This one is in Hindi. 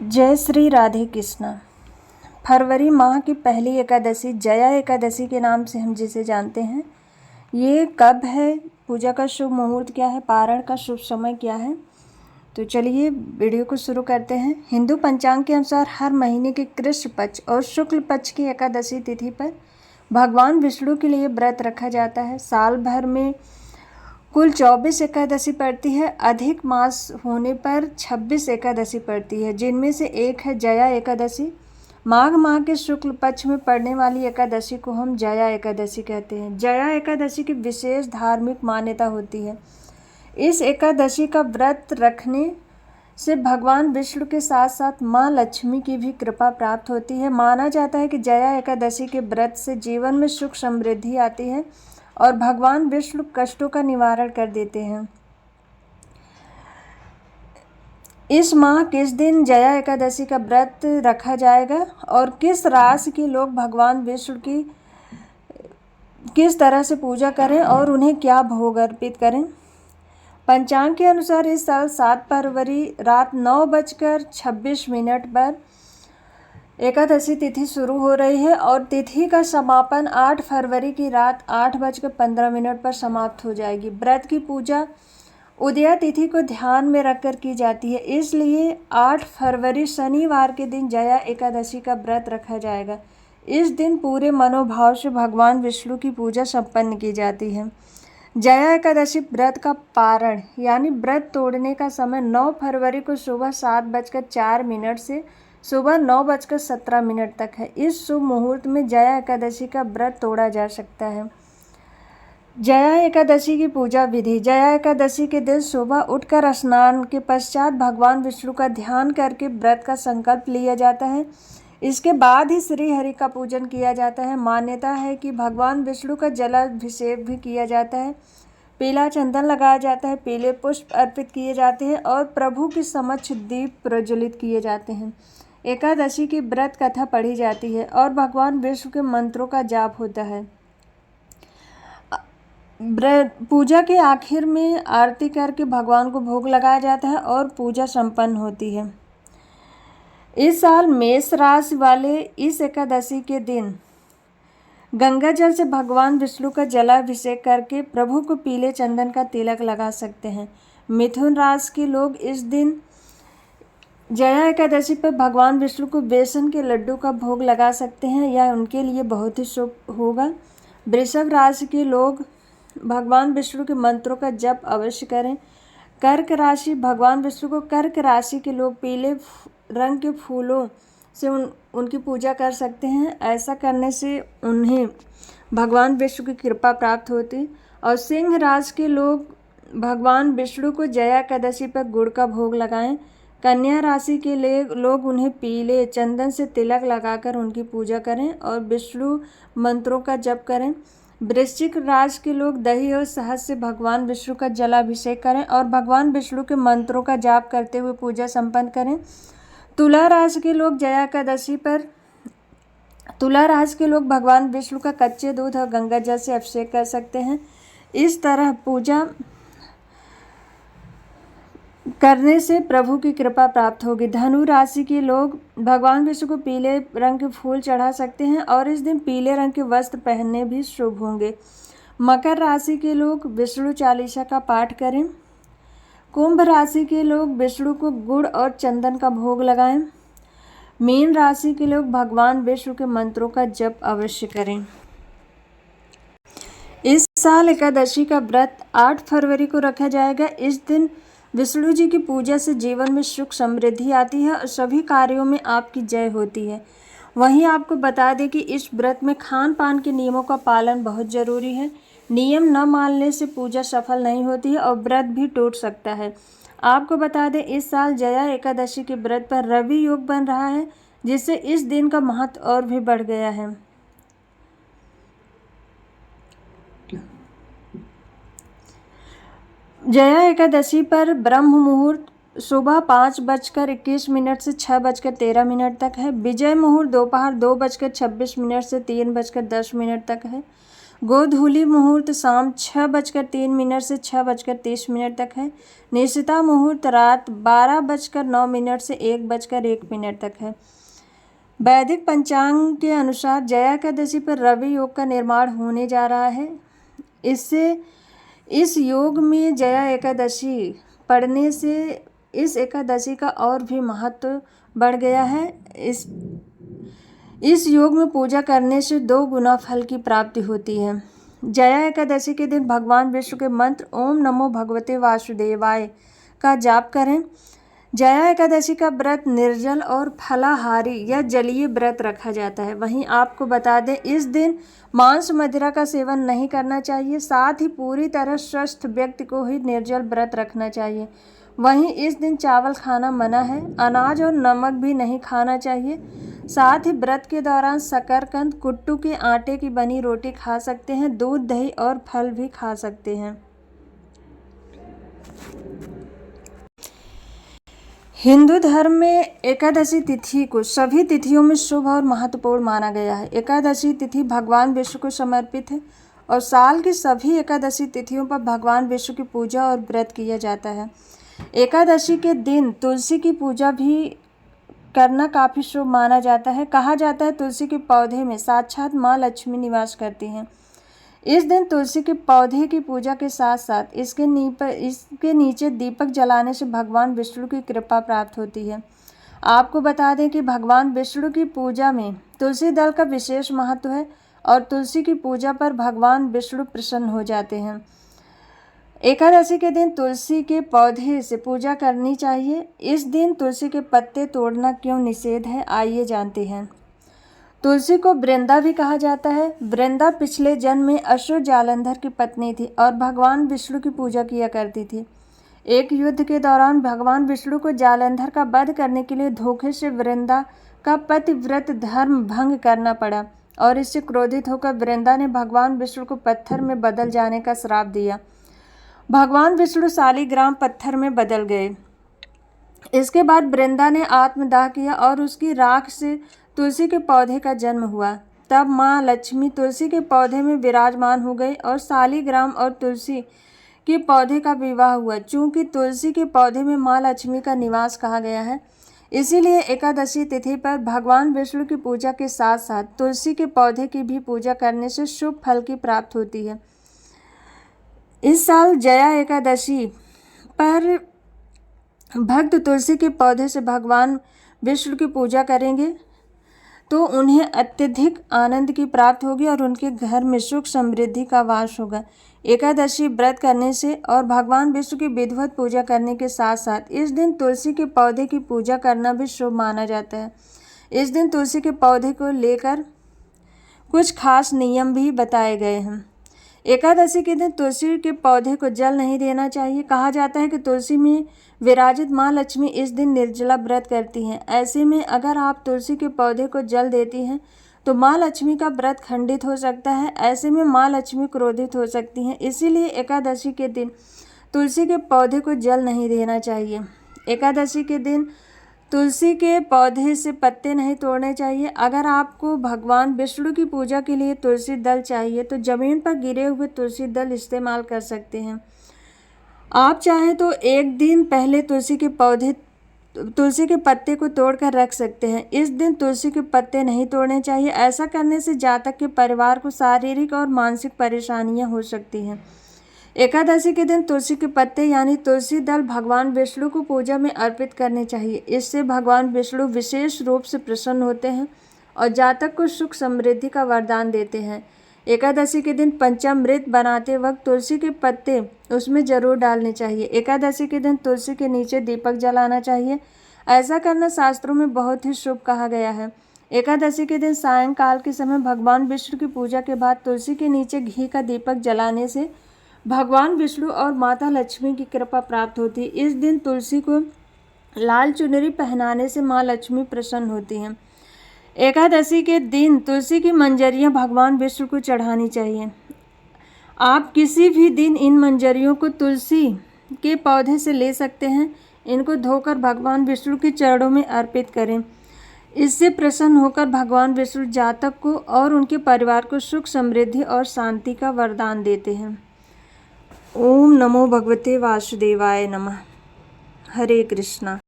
जय श्री राधे कृष्णा। फरवरी माह की पहली एकादशी जया एकादशी के नाम से हम जिसे जानते हैं, ये कब है, पूजा का शुभ मुहूर्त क्या है, पारण का शुभ समय क्या है। तो चलिए वीडियो को शुरू करते हैं। हिंदू पंचांग के अनुसार हर महीने के कृष्ण पक्ष और शुक्ल पक्ष की एकादशी तिथि पर भगवान विष्णु के लिए व्रत रखा जाता है। साल भर में कुल 24 एकादशी पड़ती है। अधिक मास होने पर 26 एकादशी पड़ती है, जिनमें से एक है जया एकादशी। माघ माह के शुक्ल पक्ष में पड़ने वाली एकादशी को हम जया एकादशी कहते हैं। जया एकादशी की विशेष धार्मिक मान्यता होती है। इस एकादशी का व्रत रखने से भगवान विष्णु के साथ साथ माँ लक्ष्मी की भी कृपा प्राप्त होती है। माना जाता है कि जया एकादशी के व्रत से जीवन में सुख समृद्धि आती है और भगवान विष्णु कष्टों का निवारण कर देते हैं। इस माह किस दिन जया एकादशी का व्रत रखा जाएगा और किस राशि के लोग भगवान विष्णु की किस तरह से पूजा करें और उन्हें क्या भोग अर्पित करें। पंचांग के अनुसार इस साल 7 फरवरी रात 9:26 पर एकादशी तिथि शुरू हो रही है और तिथि का समापन 8 फरवरी की रात 8:15 पर समाप्त हो जाएगी। व्रत की पूजा उदया तिथि को ध्यान में रखकर की जाती है, इसलिए 8 फरवरी शनिवार के दिन जया एकादशी का व्रत रखा जाएगा। इस दिन पूरे मनोभाव से भगवान विष्णु की पूजा संपन्न की जाती है। जया एकादशी व्रत का पारण यानी व्रत तोड़ने का समय 9 फरवरी को सुबह 7:04 से सुबह 9:17 तक है। इस शुभ मुहूर्त में जया एकादशी का व्रत तोड़ा जा सकता है। जया एकादशी की पूजा विधि। जया एकादशी के दिन सुबह उठकर स्नान के पश्चात भगवान विष्णु का ध्यान करके व्रत का संकल्प लिया जाता है। इसके बाद ही श्री हरि का पूजन किया जाता है। मान्यता है कि भगवान विष्णु का जलाभिषेक भी किया जाता है, पीला चंदन लगाया जाता है, पीले पुष्प अर्पित किए जाते हैं और प्रभु के समक्ष दीप प्रज्वलित किए जाते हैं। एकादशी की व्रत कथा पढ़ी जाती है और भगवान विष्णु के मंत्रों का जाप होता है। पूजा के आखिर में आरती करके भगवान को भोग लगाया जाता है और पूजा संपन्न होती है। इस साल मेष राशि वाले इस एकादशी के दिन गंगा जल से भगवान विष्णु का जलाभिषेक करके प्रभु को पीले चंदन का तिलक लगा सकते हैं। मिथुन राशि के लोग इस दिन जया एकादशी पर भगवान विष्णु को बेसन के लड्डू का भोग लगा सकते हैं, यह उनके लिए बहुत ही शुभ होगा। वृषभ राशि के लोग भगवान विष्णु के मंत्रों का जप अवश्य करें। कर्क राशि भगवान विष्णु को कर्क राशि के लोग पीले रंग के फूलों से उनकी पूजा कर सकते हैं। ऐसा करने से उन्हें भगवान विष्णु की कृपा प्राप्त होती। और सिंह राशि के लोग भगवान विष्णु को जया एकादशी पर गुड़ का भोग लगाएं। कन्या राशि के लोग उन्हें पीले चंदन से तिलक लगाकर उनकी पूजा करें और विष्णु मंत्रों का जप करें। वृश्चिक राशि के लोग दही और शहद से भगवान विष्णु का जलाभिषेक करें और भगवान विष्णु के मंत्रों का जाप करते हुए पूजा संपन्न करें। तुला राशि के लोग भगवान विष्णु का कच्चे दूध और गंगा जल से अभिषेक कर सकते हैं। इस तरह पूजा करने से प्रभु की कृपा प्राप्त होगी। धनु राशि के लोग भगवान विष्णु को पीले रंग के फूल चढ़ा सकते हैं और इस दिन पीले रंग के वस्त्र पहनने भी शुभ होंगे। मकर राशि के लोग विष्णु चालीसा का पाठ करें। कुंभ राशि के लोग विष्णु को गुड़ और चंदन का भोग लगाएं। मीन राशि के लोग भगवान विष्णु के मंत्रों का जप अवश्य करें। इस साल एकादशी का व्रत 8 फरवरी को रखा जाएगा। इस दिन विष्णु जी की पूजा से जीवन में सुख समृद्धि आती है और सभी कार्यों में आपकी जय होती है। वहीं आपको बता दें कि इस व्रत में खान पान के नियमों का पालन बहुत जरूरी है। नियम न मानने से पूजा सफल नहीं होती है और व्रत भी टूट सकता है। आपको बता दें इस साल जया एकादशी के व्रत पर रवि योग बन रहा है, जिससे इस दिन का महत्व और भी बढ़ गया है। जया एकादशी पर ब्रह्म मुहूर्त सुबह 5:21 से 6:13 तक है। विजय मुहूर्त दोपहर 2:26 से 3:10 तक है। गोधूली मुहूर्त शाम 6:03 से 6:30 तक है। निशिता मुहूर्त रात 12:09 से 1:01 तक है। वैदिक पंचांग के अनुसार जया एकादशी पर रवि योग का निर्माण होने जा रहा है। इस योग में जया एकादशी पढ़ने से इस एकादशी का और भी महत्व बढ़ गया है। इस योग में पूजा करने से 2 गुना फल की प्राप्ति होती है। जया एकादशी के दिन भगवान विष्णु के मंत्र ओम नमो भगवते वासुदेवाय का जाप करें। जया एकादशी का व्रत निर्जल और फलाहारी या जलीय व्रत रखा जाता है। वहीं आपको बता दें, इस दिन मांस मदिरा का सेवन नहीं करना चाहिए। साथ ही पूरी तरह स्वस्थ व्यक्ति को ही निर्जल व्रत रखना चाहिए। वहीं इस दिन चावल खाना मना है। अनाज और नमक भी नहीं खाना चाहिए। साथ ही व्रत के दौरान शकरकंद, कुट्टू के आटे की बनी रोटी खा सकते हैं। दूध, दही और फल भी खा सकते हैं। हिंदू धर्म में एकादशी तिथि को सभी तिथियों में शुभ और महत्वपूर्ण माना गया है। एकादशी तिथि भगवान विष्णु को समर्पित है और साल की सभी एकादशी तिथियों पर भगवान विष्णु की पूजा और व्रत किया जाता है। एकादशी के दिन तुलसी की पूजा भी करना काफ़ी शुभ माना जाता है। कहा जाता है तुलसी के पौधे में साक्षात माँ लक्ष्मी निवास करती हैं। इस दिन तुलसी के पौधे की पूजा के साथ साथ इसके नीचे दीपक जलाने से भगवान विष्णु की कृपा प्राप्त होती है। आपको बता दें कि भगवान विष्णु की पूजा में तुलसी दल का विशेष महत्व है और तुलसी की पूजा पर भगवान विष्णु प्रसन्न हो जाते हैं। एकादशी के दिन तुलसी के पौधे से पूजा करनी चाहिए। इस दिन तुलसी के पत्ते तोड़ना क्यों निषेध है, आइए जानते हैं। तुलसी को वृंदा भी कहा जाता है। वृंदा पिछले जन्म में असुर जालंधर की पत्नी थी और भगवान विष्णु की पूजा किया करती थी। एक युद्ध के दौरान भगवान विष्णु को जालंधर का वध करने के लिए धोखे से वृंदा का पतिव्रत धर्म भंग करना पड़ा और इससे क्रोधित होकर वृंदा ने भगवान विष्णु को पत्थर में बदल जाने का श्राप दिया। भगवान विष्णु शालिग्राम पत्थर में बदल गए। इसके बाद वृंदा ने आत्मदाह किया और उसकी राख से तुलसी के पौधे का जन्म हुआ। तब माँ लक्ष्मी तुलसी के पौधे में विराजमान हो गई और शालिग्राम और तुलसी के पौधे का विवाह हुआ। चूँकि तुलसी के पौधे में माँ लक्ष्मी का निवास कहा गया है, इसीलिए एकादशी तिथि पर भगवान विष्णु की पूजा के साथ साथ तुलसी के पौधे की भी पूजा करने से शुभ फल की प्राप्ति होती है। इस साल जया एकादशी पर भक्त तुलसी के पौधे से भगवान विष्णु की पूजा करेंगे तो उन्हें अत्यधिक आनंद की प्राप्ति होगी और उनके घर में सुख समृद्धि का वास होगा। एकादशी व्रत करने से और भगवान विष्णु की विधिवत पूजा करने के साथ साथ इस दिन तुलसी के पौधे की पूजा करना भी शुभ माना जाता है। इस दिन तुलसी के पौधे को लेकर कुछ खास नियम भी बताए गए हैं। एकादशी के दिन तुलसी के पौधे को जल नहीं देना चाहिए। कहा जाता है कि तुलसी में विराजित माँ लक्ष्मी इस दिन निर्जला व्रत करती हैं। ऐसे में अगर आप तुलसी के पौधे को जल देती हैं तो माँ लक्ष्मी का व्रत खंडित हो सकता है। ऐसे में माँ लक्ष्मी क्रोधित हो सकती हैं। इसीलिए एकादशी के दिन तुलसी के पौधे को जल नहीं देना चाहिए। एकादशी के दिन तुलसी के पौधे से पत्ते नहीं तोड़ने चाहिए। अगर आपको भगवान विष्णु की पूजा के लिए तुलसी दल चाहिए तो ज़मीन पर गिरे हुए तुलसी दल इस्तेमाल कर सकते हैं। आप चाहें तो एक दिन पहले तुलसी के पत्ते को तोड़कर रख सकते हैं। इस दिन तुलसी के पत्ते नहीं तोड़ने चाहिए। ऐसा करने से जातक के परिवार को शारीरिक और मानसिक परेशानियां हो सकती हैं। एकादशी के दिन तुलसी के पत्ते यानी तुलसी दल भगवान विष्णु को पूजा में अर्पित करने चाहिए। इससे भगवान विष्णु विशेष रूप से प्रसन्न होते हैं और जातक को सुख समृद्धि का वरदान देते हैं। एकादशी के दिन पंचामृत बनाते वक्त तुलसी के पत्ते उसमें जरूर डालने चाहिए। एकादशी के दिन तुलसी के नीचे दीपक जलाना चाहिए। ऐसा करना शास्त्रों में बहुत ही शुभ कहा गया है। एकादशी के दिन सायंकाल के समय भगवान विष्णु की पूजा के बाद तुलसी के नीचे घी का दीपक जलाने से भगवान विष्णु और माता लक्ष्मी की कृपा प्राप्त होती है। इस दिन तुलसी को लाल चुनरी पहनाने से माँ लक्ष्मी प्रसन्न होती हैं। एकादशी के दिन तुलसी की मंजरियाँ भगवान विष्णु को चढ़ानी चाहिए। आप किसी भी दिन इन मंजरियों को तुलसी के पौधे से ले सकते हैं। इनको धोकर भगवान विष्णु के चरणों में अर्पित करें। इससे प्रसन्न होकर भगवान विष्णु जातक को और उनके परिवार को सुख, समृद्धि और शांति का वरदान देते हैं। ओम नमो भगवते वासुदेवाय नमः। हरे कृष्णा।